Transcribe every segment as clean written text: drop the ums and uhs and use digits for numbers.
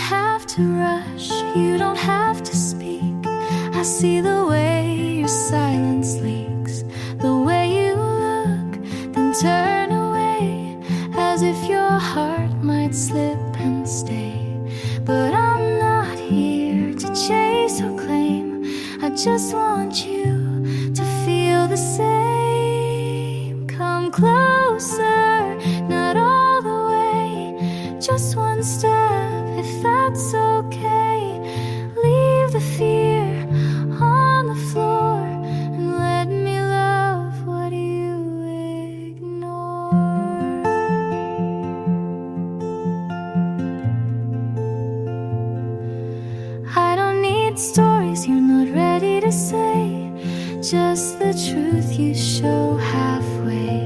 have to rush, you don't have to speak. I see the way your silence leaks, the way you look, then turn away, as if your heart might slip and stay. But I'm not here to chase or claim, I just want you to feel the same. Come closer, not all the way, just one step, if that's okay. Leave the fear on the floor and let me love what you ignore. I don't need stories you're not ready to say, just the truth you show halfway.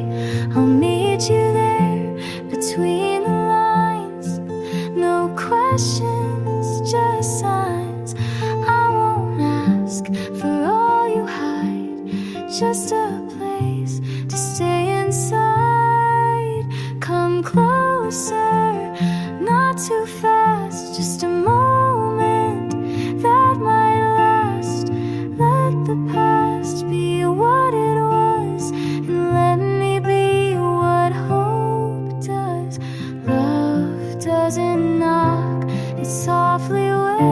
I'll meet you there between the lines, no questions, just signs. I won't ask for all you hide, just a place to stay inside. Come closer, not too fast, just a moment that might last. Let the past be what it was, and let me be what hope does. Love doesn't knock, it softly waits,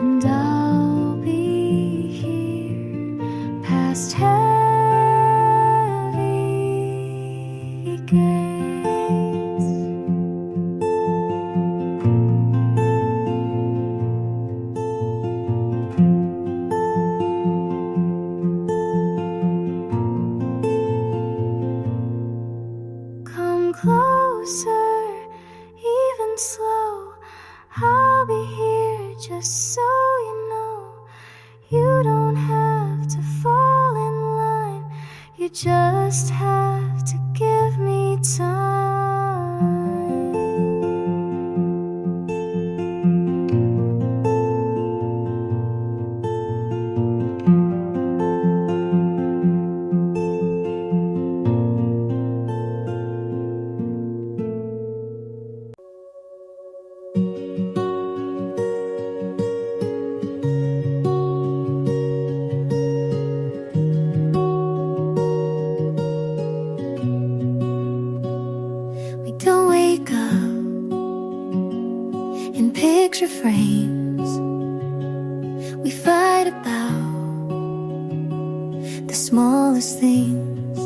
and I'll be here past heavy gates. Come closer, even slow, I'll be here just so you know. You don't have to fall in line, you just have to give me time. We don't wake up in picture frames, we fight about the smallest things,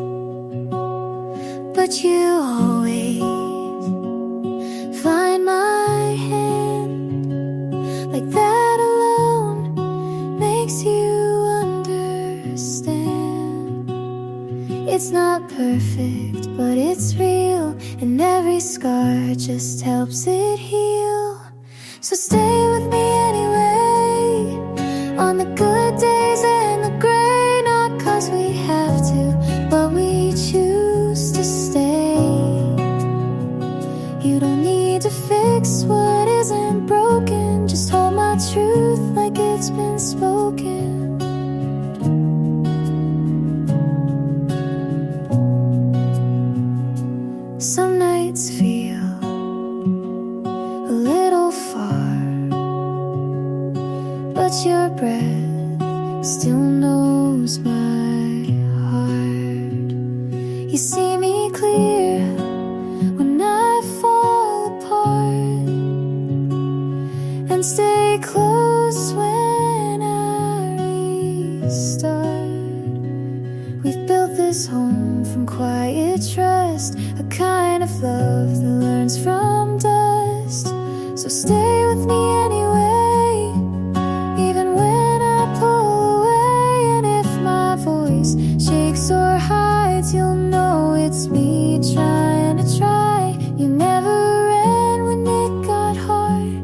but you always find my hand. Like that alone makes you understand. It's not perfect, but it's real, and every scar just helps it heal. So stay with me anyway, on the good days and the gray, not 'cause we have to, but we choose to stay. You don't need to fix what isn't broken, just hold my truth like it's been spoken. Some nights feel a little far, but your breath still knows my heart. You see me clear when I fall apart, and stay close when I restart. We've built this home from quiet trust, a kind of love that learns from dust. So stay with me anyway, even when I pull away. And if my voice shakes or hides, you'll know it's me trying to try. You never ran when it got hard,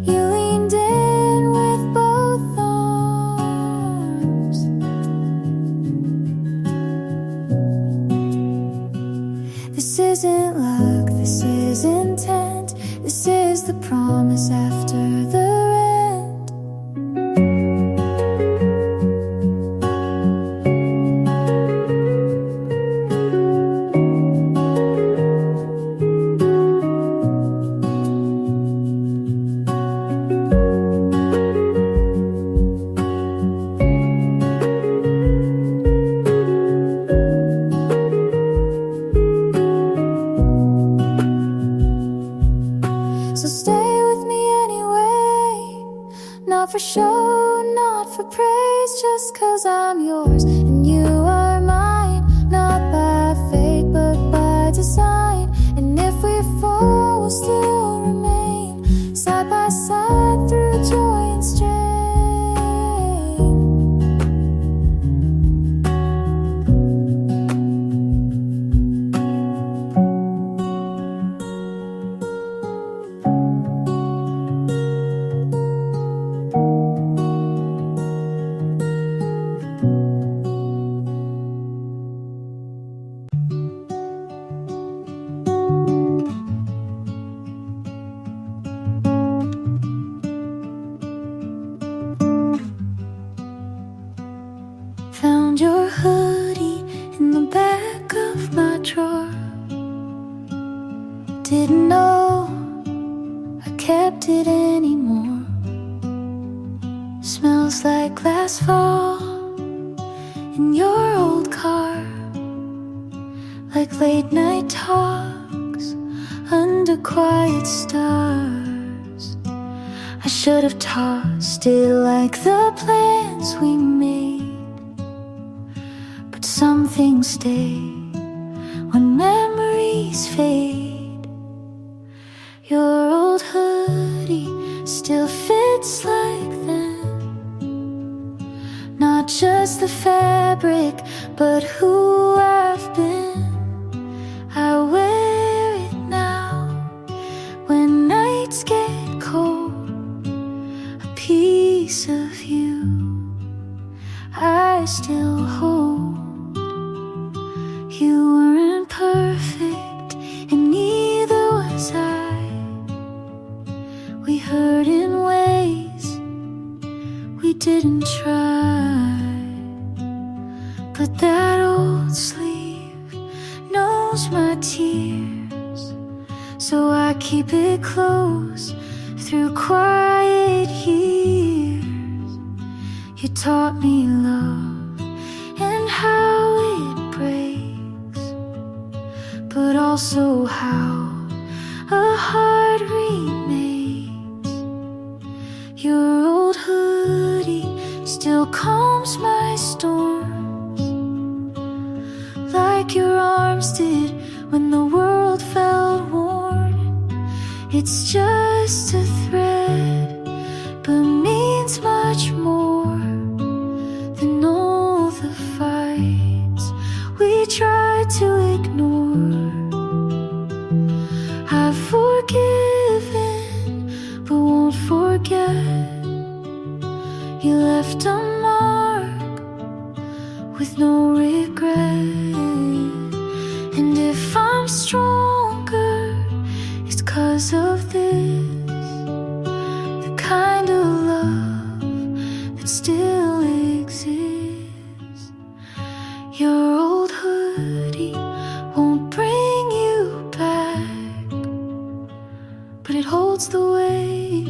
you leaned in with both arms. This isn't luck, this is intent, this is the promise after the rent. show, not for praise, just 'cause I'm yours and you are mine. Not by fate, but by design. And if we fall, we'll still remain side by side through joy and strain. Found your hoodie in the back of my drawer. Didn't know I kept it anymore. Smells like last fall in your old car, like late night talks under quiet stars. I should have tossed it like the plans we made, but some things stay when memories fade. Your old hoodie still fits like then, not just the fabric, but who I've been. I wear it now when nights get cold. A piece of you I still hold. You weren't perfect, and neither was I. We hurt in ways we didn't try. But that old sleeve knows my tears, so I keep it close through quiet years. You taught me love and how it breaks, but also how a heart remakes. Your old hoodie still calms my storms, like your arms did when the world felt worn. It's just a thread, but means much more than all the fights we tried to ignore. I've forgiven, but won't forget. You left a mark with no regret. And if I'm stronger, it's 'cause of this, the kind of love that still exists. Your old hoodie won't bring you back, but it holds the weight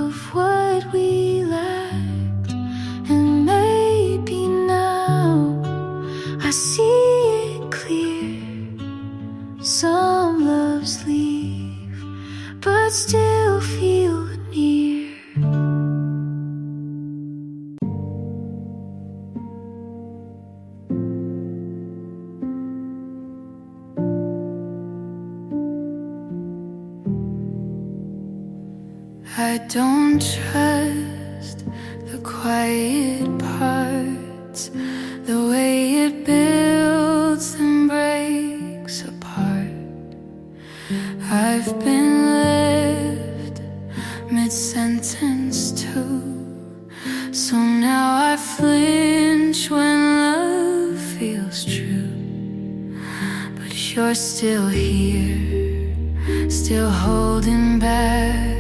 of what we lacked. And maybe now I see it clear. Some loves leave, but still feel near. I don't trust the quiet parts, the way it builds and breaks apart. I've been left mid-sentence too, so now I flinch when love feels true. But you're still here, still holding back.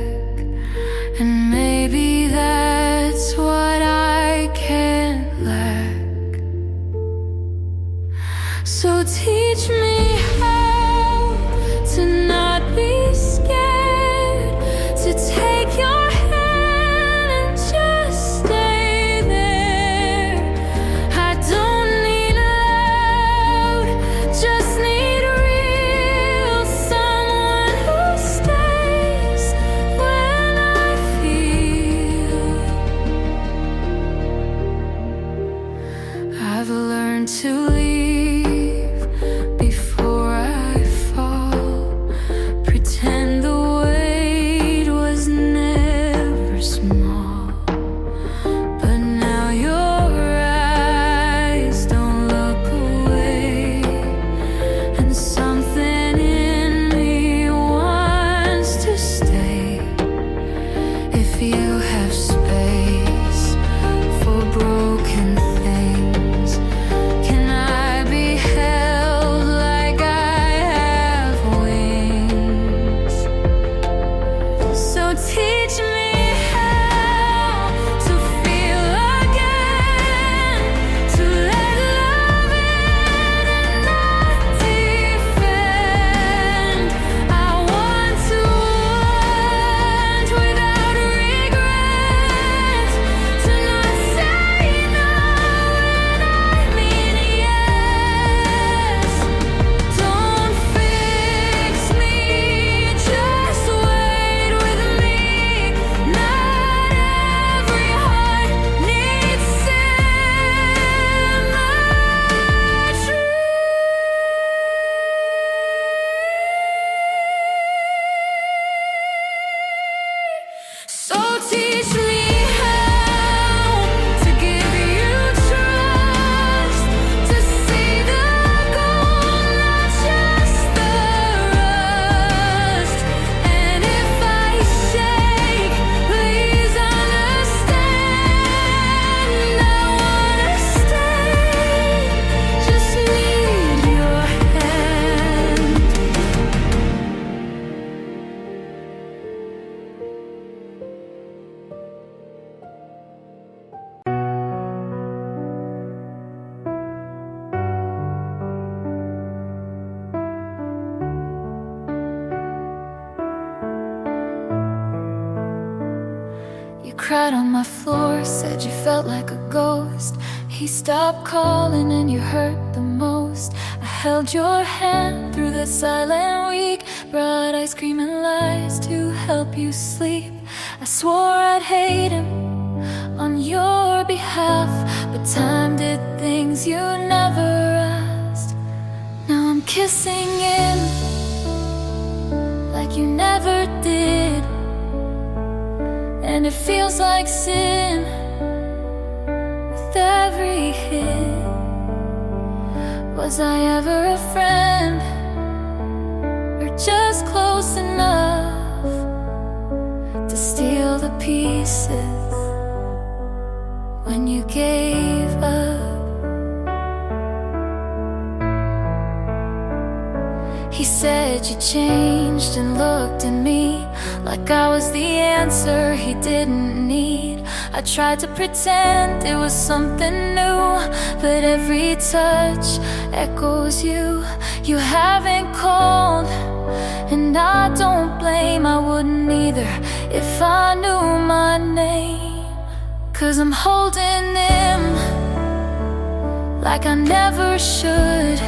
And maybe that's what I can't lack. So teach me how to not be scared, to take your hand and just stay there. I don't need loud, just need real, someone who stays You cried on my floor, said you felt like a ghost. He stopped calling and you hurt the most. I held your hand through the silent week, brought ice cream and lies to help you sleep. I swore I'd hate him on your behalf, but time did things you never asked. Now I'm kissing him like you never did, and it feels like sin with every hit. Was I ever a friend, or just close enough to steal the pieces when you gave up? He said you changed and looked at me like I was the answer he didn't need. I tried to pretend it was something new, but every touch echoes you. You haven't called, and I don't blame. I wouldn't either if I knew my name. 'Cause I'm holding him like I never should,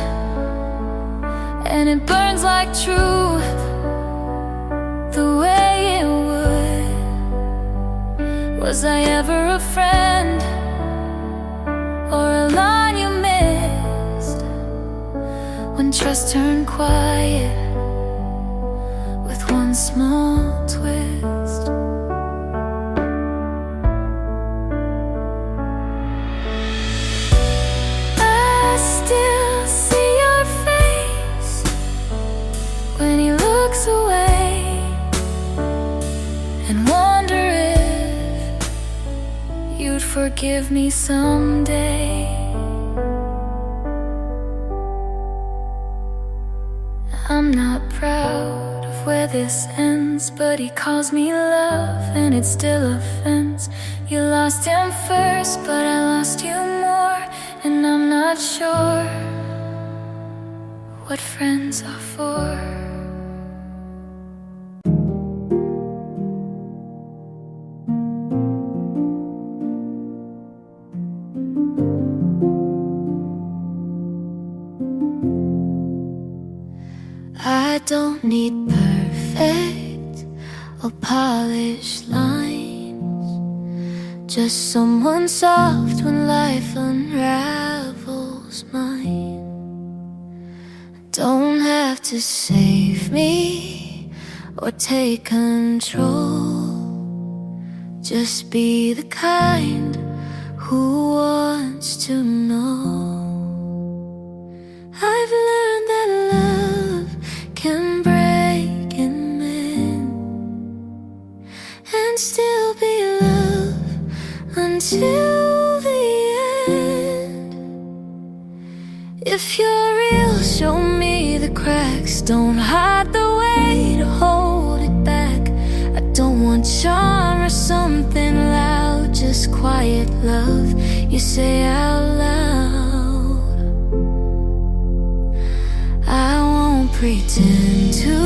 and it burns like truth the way it would. Was I ever a friend, or a line you missed when trust turned quiet with one small twist? I still see your face when he looks away, and wonder if you'd forgive me someday. I'm not proud of where this ends, but he calls me love, and it's still offense. You lost him first, but I lost you more, and I'm not sure what friends are for. I don't need perfect or polished lines, just someone soft when life unravels mine. Don't have to save me or take control, just be the kind who wants to know. I've learned that love can break and mend, and still be love until the end. If you're real, show me the cracks. Don't hide the way to hold it back. I don't want charm or something loud, just quiet love you say out loud. I won't pretend to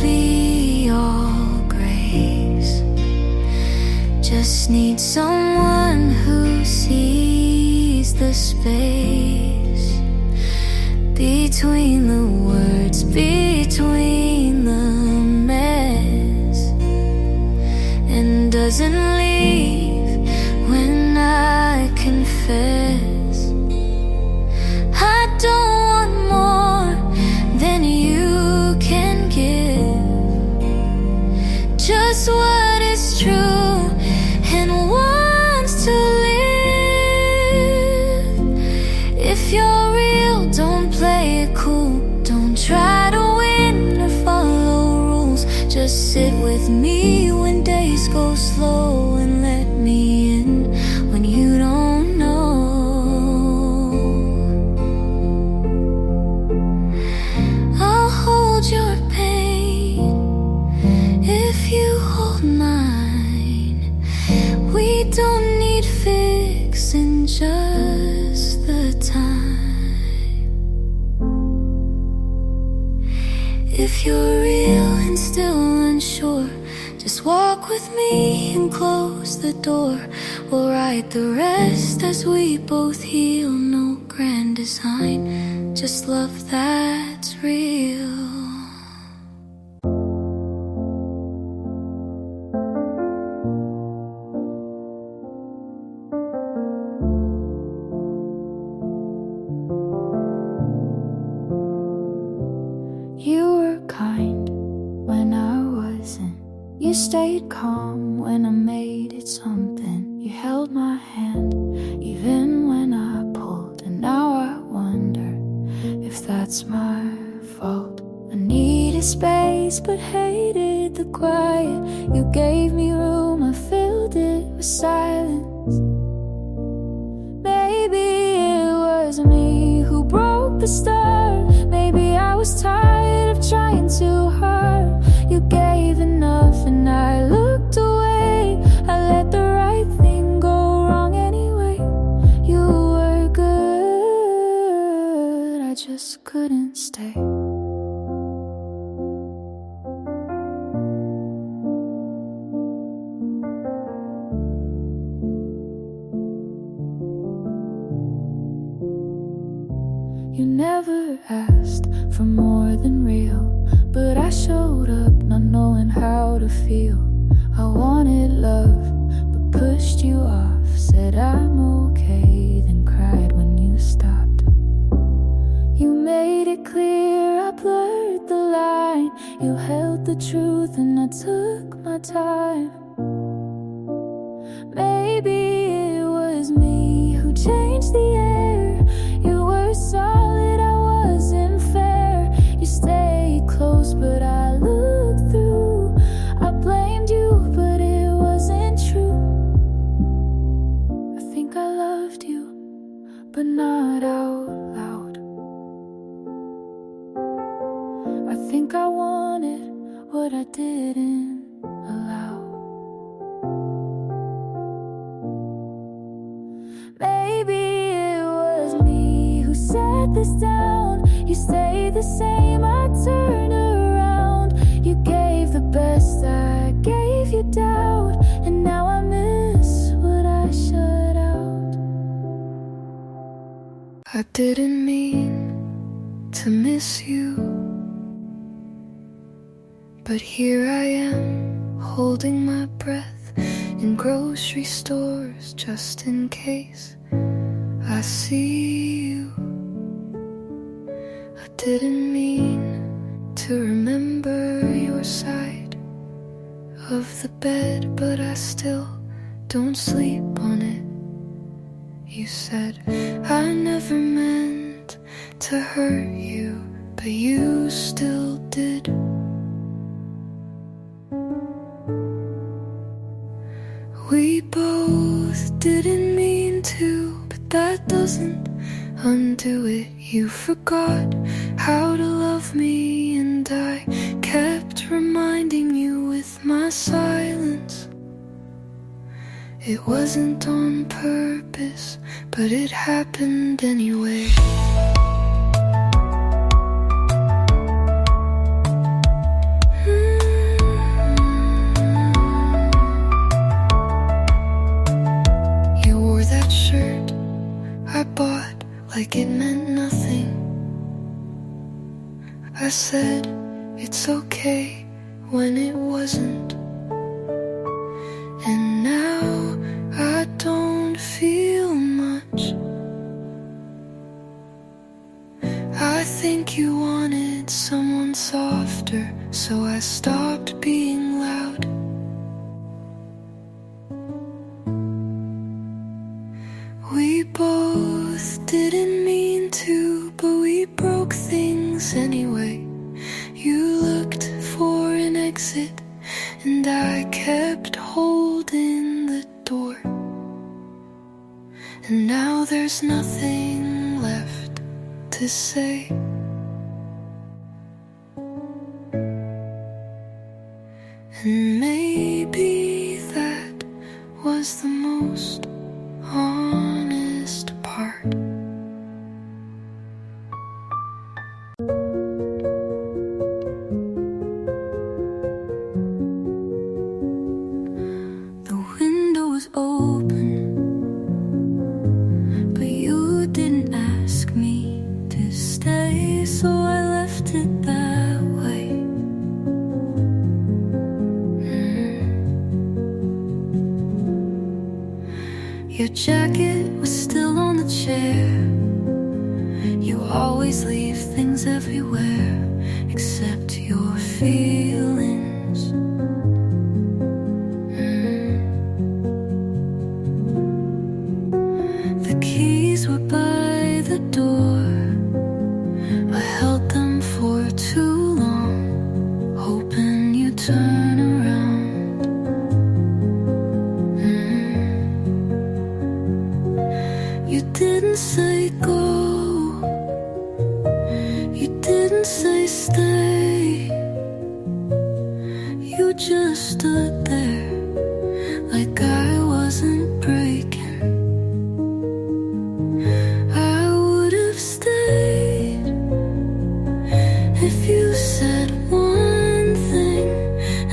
be all grace, just need someone who sees the space between the words, between the mess, and doesn't leave when I confess. I don't want more than you can give, just what is true and wants to live. If you're real, don't play it cool, don't try to win or follow rules. Just sit with me when days go slow, and let me in when you don't know. I'll hold your pain if you hold mine. We don't need fixing, just the time. If you're real and still unsure, just walk with me and close the door. We'll write the rest as we both heal. No grand design, just love that's real. You were kind when I wasn't. You stayed calm when I made it something. You held my hand even when I pulled. And now I wonder if that's my fault. I needed space but hated the quiet. You gave me room, I filled it with silence. Maybe it was me who broke the start. Maybe I was tired of trying too hard. You gave enough and I looked away. I let the right thing go wrong anyway. You were good, I just couldn't stay. You never asked for more than real, but I showed up not knowing how to feel. I wanted love, but pushed you off. Said I'm okay, then cried when you stopped. You made it clear, I blurred the line. You held the truth and I took my time. Maybe it was me who changed the air. You were solid, I wasn't fair. You stayed close, but I looked through. I blamed you, but it wasn't true. I think I loved you, but not out loud. I think I wanted what I didn't allow. Maybe it was me who set this down. You stayed the same, I turned around. You gave the best, I gave you doubt. And now I miss what I shut out. I didn't mean to miss you, but here I am, holding my breath in grocery stores just in case I see you. I didn't mean to remember your side of the bed, but I still don't sleep on it. You said I never meant to hurt you, but you still did. We both didn't mean to, but that doesn't undo it. You forgot how to love me, and I kept reminding you with my silence. It wasn't on purpose, but it happened anyway. I bought like it meant nothing. I said it's okay when it wasn't. And now I don't feel much. I think you wanted someone softer, so I stopped being loud. We both didn't mean to, but we broke things anyway. You looked for an exit, and I kept holding the door. And now there's nothing left to say. And maybe that was the most honest part. open, but you didn't ask me to stay, so I left it that way. Your jacket was still on the chair. You always leave things everywhere except your feelings. The keys were by the door. I held them for too long, hoping you'd turn around. You didn't say go, you didn't say stay. You just stood there like I wasn't breaking. I would have stayed if you said one thing,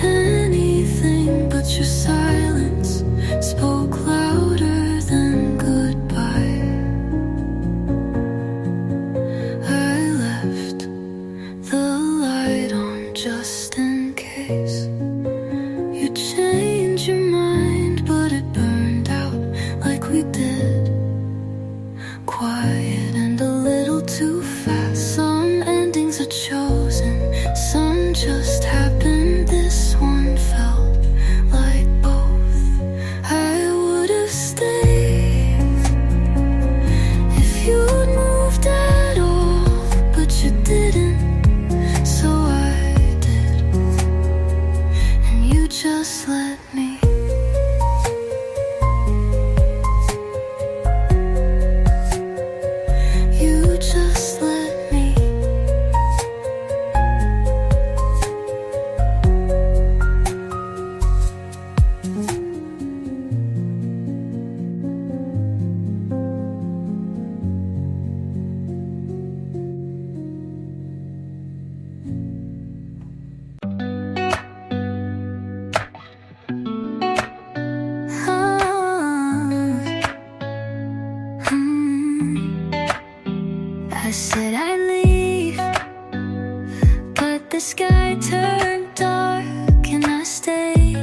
anything, but your silence spoke louder than goodbye. I left the light on just in case you change your mind, but it burned out like we did. Quiet and a little too fast. Some endings are chosen, some just happened. This one felt like both. I would have stayed if you'd moved at all, but you didn't, so I did, and you just let me. You just let me. I said I'd leave, but the sky turned dark and I stayed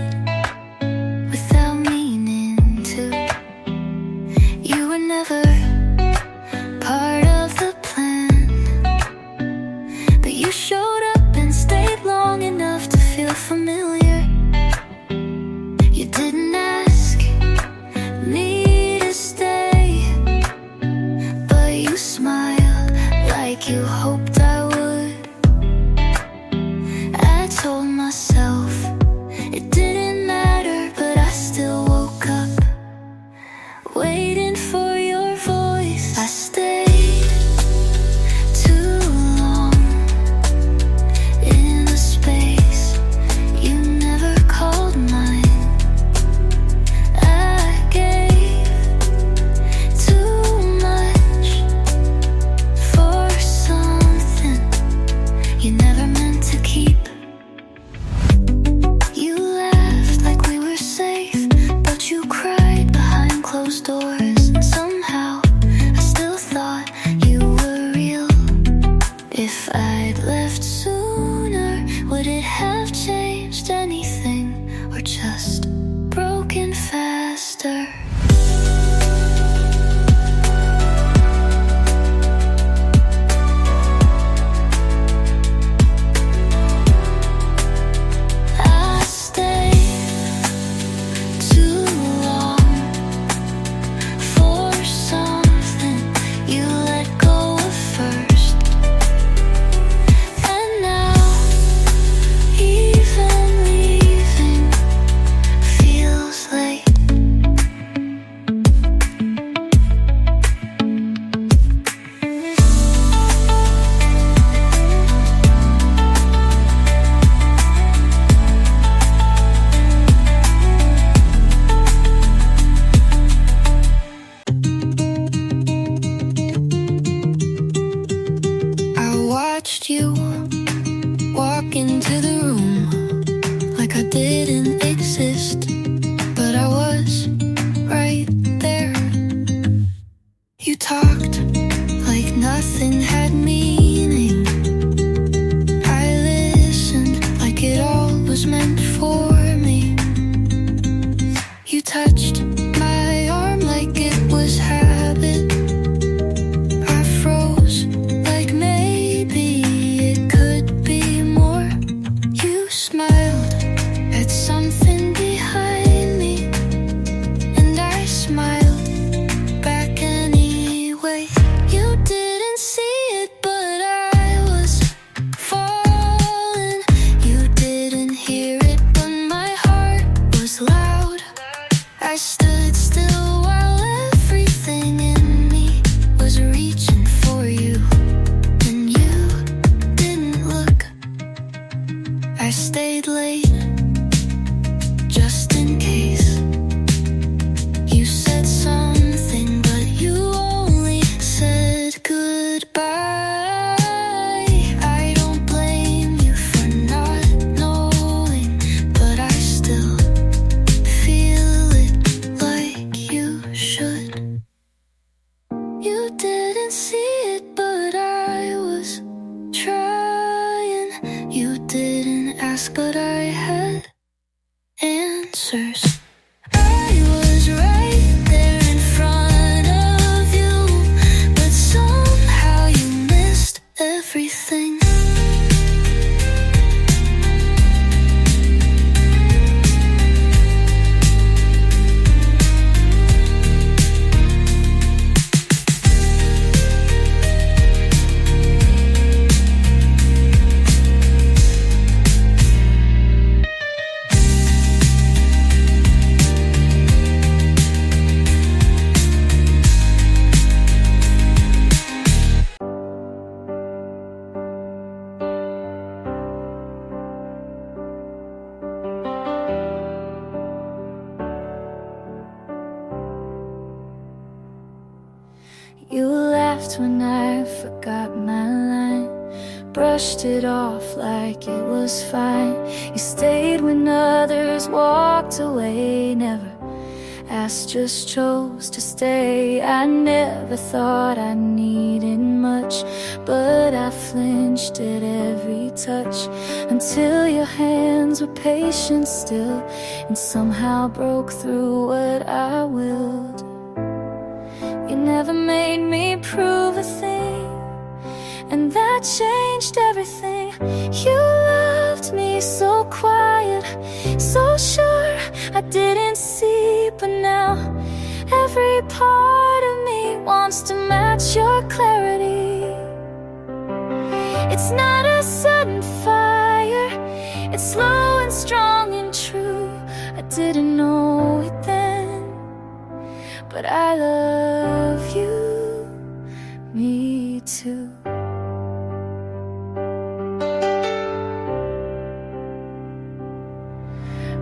without meaning to. You were never part of the plan, but you showed up and stayed long enough to feel familiar. You didn't ask me to stay, but you smiled like you hoped I would. I told myself it didn't matter, but I still woke up waiting for your voice. I stayed too long in a space you never called mine. I gave too much for something you never meant to keep. You laughed like we were safe, but you cried behind closed doors. And somehow I still thought you were real. If I'd left sooner, would it have changed anything, or just broken faster? I stayed too long for something you let go of first, and now even leaving feels late. I watched you walk into the room like I didn't exist, but I was had something behind me, and I smiled back anyway. You didn't see it, but I was falling. You didn't hear it, but my heart was loud. I stood still while everything in me was reaching for you, and you didn't look. I stayed late just in case. You said something, but you only said goodbye. I don't blame you for not knowing, but I still feel it like you should. You didn't see it, but I was trying. You didn't ask, but I had answers. I was right there in front of you, but somehow you missed everything. You laughed when I forgot my line, brushed it off like it was fine. You stayed when others walked away, never asked, just chose to stay. I never thought I needed much, but I flinched at every touch, until your hands were patient still, and somehow broke through what I willed. You never made me prove a thing, and that changed everything. You loved me so quiet, so sure I didn't see, but now every part of me wants to match your clarity. It's not a sudden fire, it's slow and strong and true. I didn't know it then, but I love you, me too.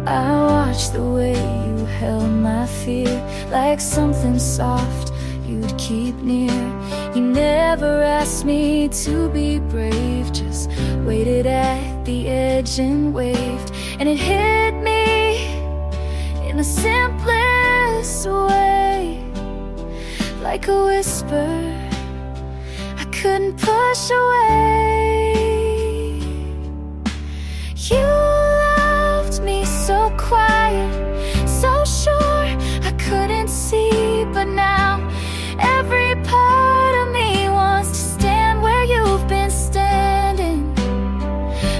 I watched the way you held my fear, like something soft you'd keep near. You never asked me to be brave, just waited at the edge and waved. And it hit me in the simplest way, like a whisper I couldn't push away. You loved me so quiet, so sure I couldn't see, but now every part of me wants to stand where you've been standing.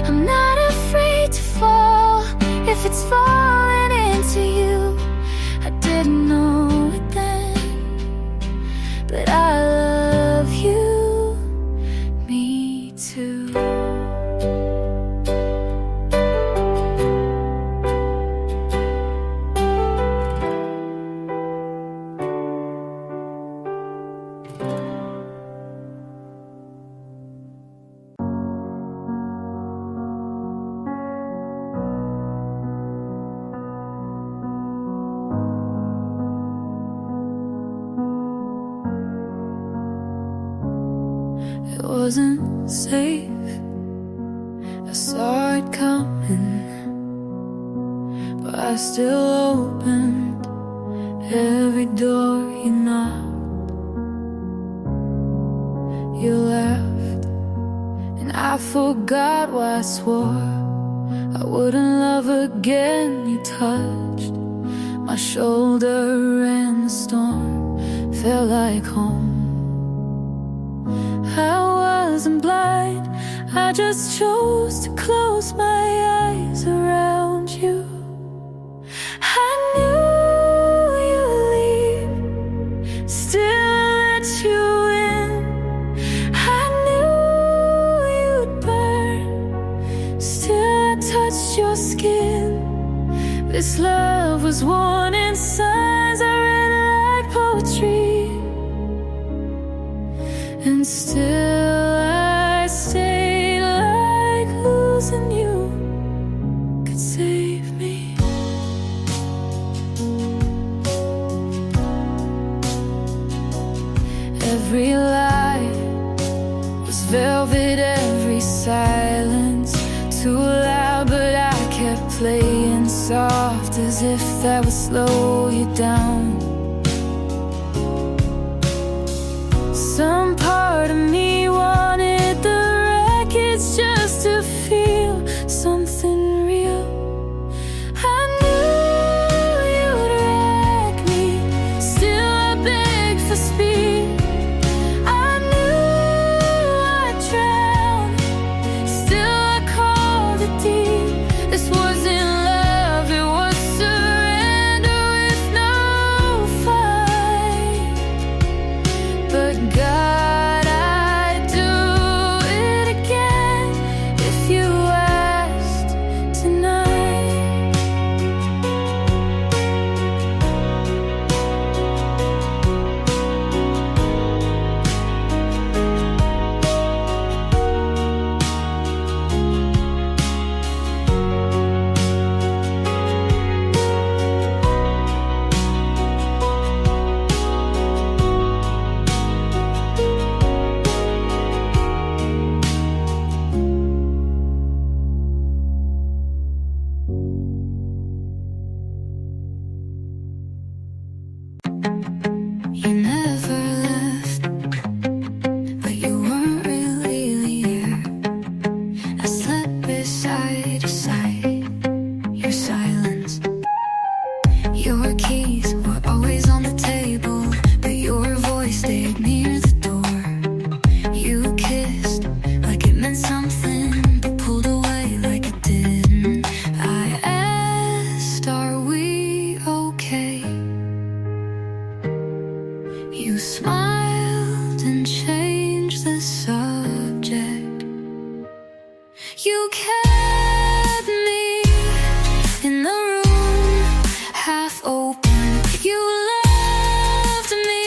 I'm not afraid to fall if it's falling into you. I didn't know it then, but I love you, me too. It wasn't safe, I saw it coming, but I still opened every door you knocked. You left, and I forgot what I swore I wouldn't love again. You touched my shoulder and the storm felt like home. I wasn't blind, I just chose to close my eyes around you. This love was warning signs I read like poetry, and still I stayed, like losing you could save me. Every lie was velvet, every silence too loud, but I kept playing soft as if that would slow you down. Some part of me wanted the wreckage just to feel something real. I knew you'd wreck me, still I begged for speed. I knew I'd drown, still I called it deep. This wasn't love, it was surrender with no fight. But God, I'd do it again if you asked tonight. You never left, but you weren't really here. I slept beside your side, your silence. Your keys were always on the table, but your voice stayed near the door. You kissed like it meant something, but pulled away like it didn't. I asked, are we okay? You smiled and changed the subject. You kept me in the room, half open. You loved me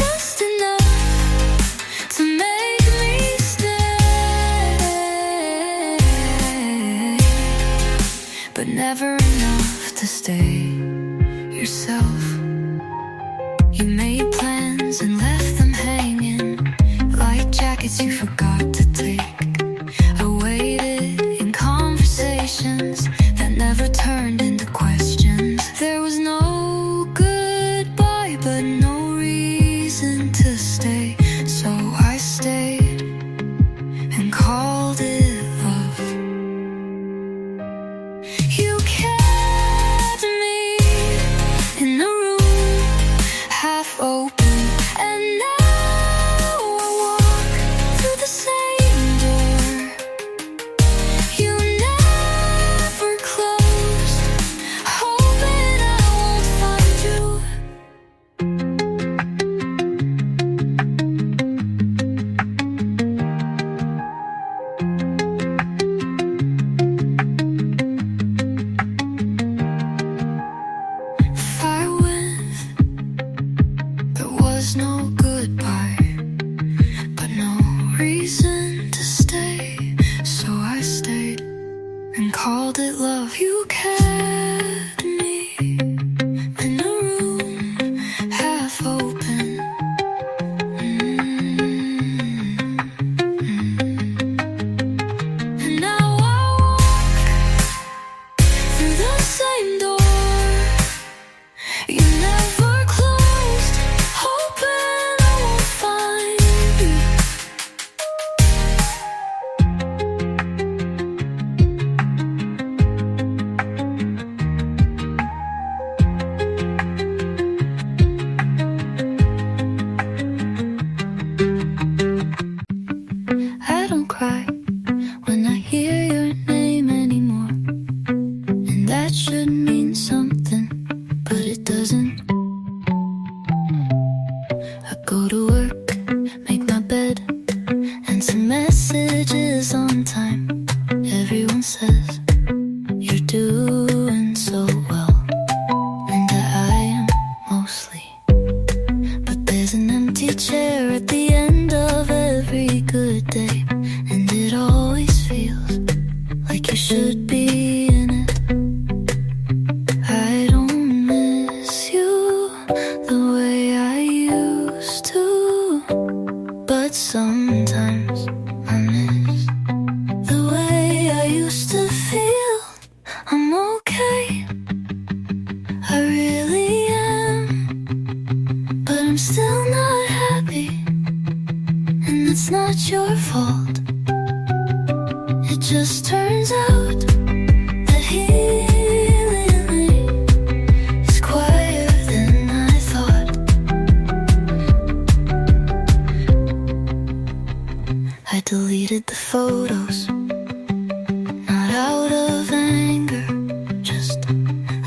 just enough to make me stay, but never enough to stay yourself. You made plans and left them hanging like jackets you forgot to take. I waited in conversations that never turned into questions. There was no goodbye, but no reason to stay. So I stayed and called it love. You kept me in the room, half open, and now I walk through the same door. You never closed, hoping I won't find you. If I went, there was no goodbye, but no reason to stay. So I stayed and called it love. You kept me in the room, half open. And now I walk through the same door. You never closed, hoping I won't find you. I don't cry when I hear your name anymore, and that should mean still not happy, and it's not your fault. It just turns out that healing is quieter than I thought. I deleted the photos, not out of anger, just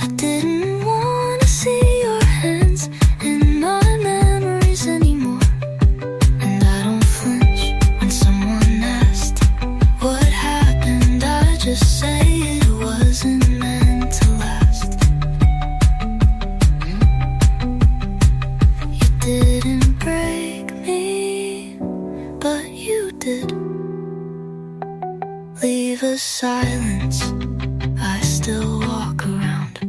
I didn't want to see your hands in my memories anymore. And I don't flinch when someone asked what happened. I just say it wasn't meant to last. You didn't break me, but you did. Leave a silence, I still walk around.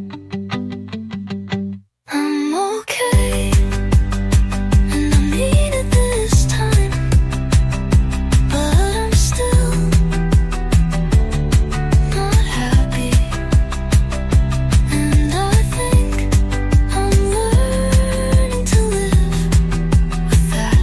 I'm okay, and I mean it this time, but I'm still not happy. And I think I'm learning to live with that.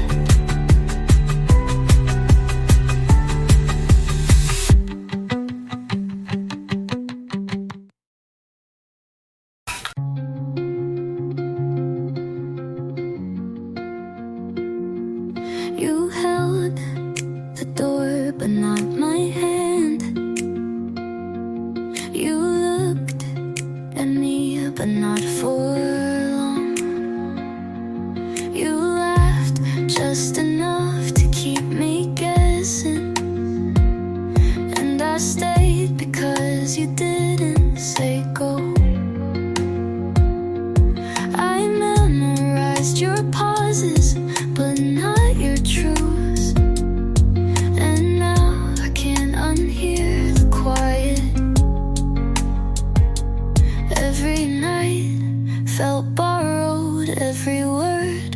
You held the door, but not my hand. You looked at me, but not for long. You laughed just enough to keep me guessing, and I stayed because you didn't say go. I memorized your pauses, but not your truths. And now I can't unhear the quiet. Every night felt borrowed, every word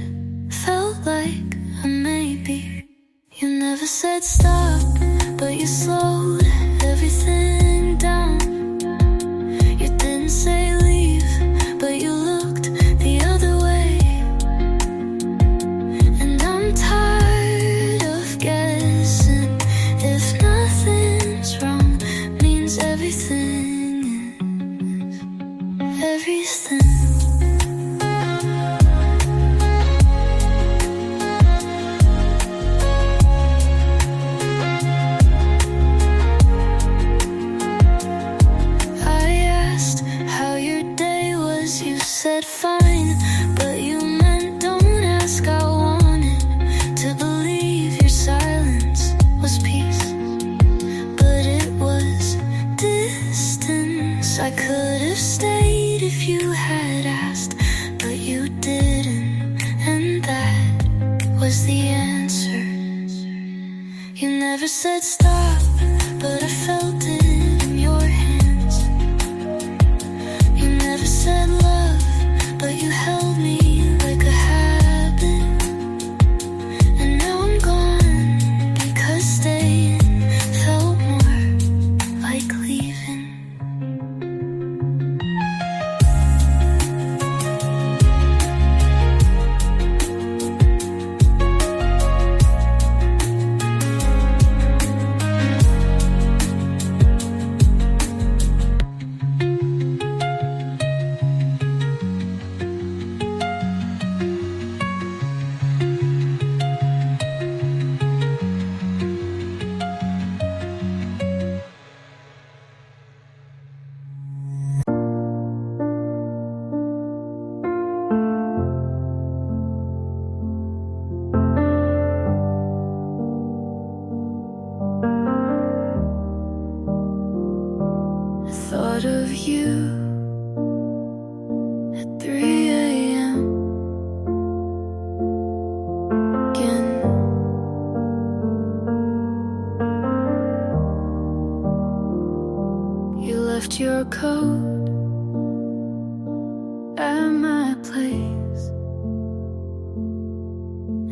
felt like a maybe. You never said stop, but you slowed everything down. You didn't say leave, but you looked the other way. And I'm tired of guessing if nothing's wrong means everything is everything. I asked how your day was, you said fine, but you meant don't ask. I wanted to believe your silence was peace, but it was distance. I could have stayed if you had asked, but you didn't, and that was the answer. You never said stop, but I felt it in your hands. You never said love, but you held me like a habit. And now I'm gone because staying felt more like leaving. Thought of you at 3 a.m. again. You left your coat at my place,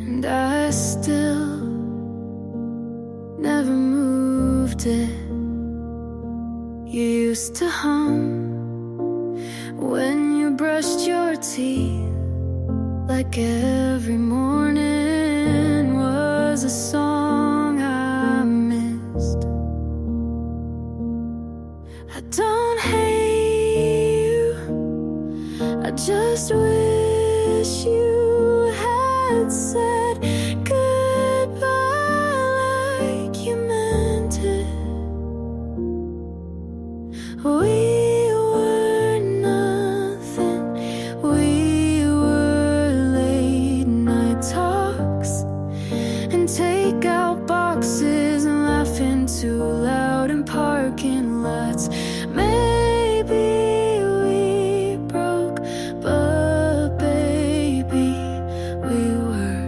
and I still never moved it. You used to hum when you brushed your teeth like every morning was a song I missed. I don't hate you, I just wish you had said goodbye like you meant it. We were nothing, we were late night talks and takeout boxes and laughing too loud in parking lots. Maybe we broke, but baby, we were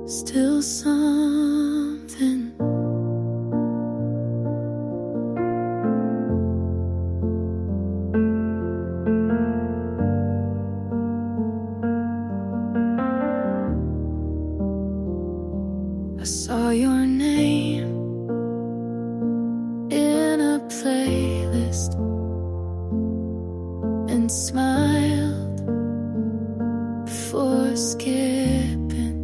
still something. I saw your name in a playlist and smiled before skipping.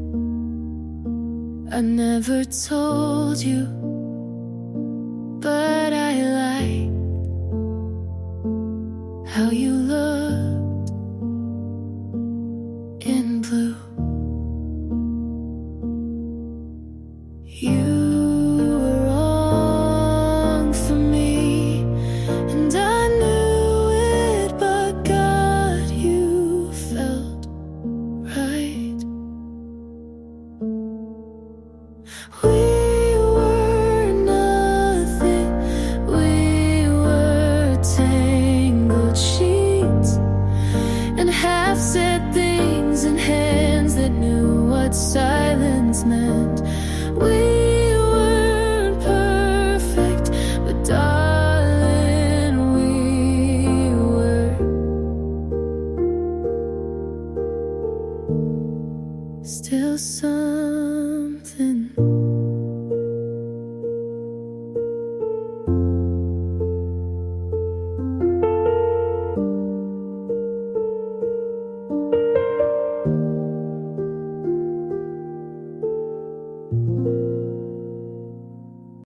I never told you, but I like how you looked in blue. You were wrong for me, and I knew it, but God, you felt right. We were nothing, we were tangled sheets and half-said things in hands that knew what silence meant. We weren't perfect, but darling, we were still some.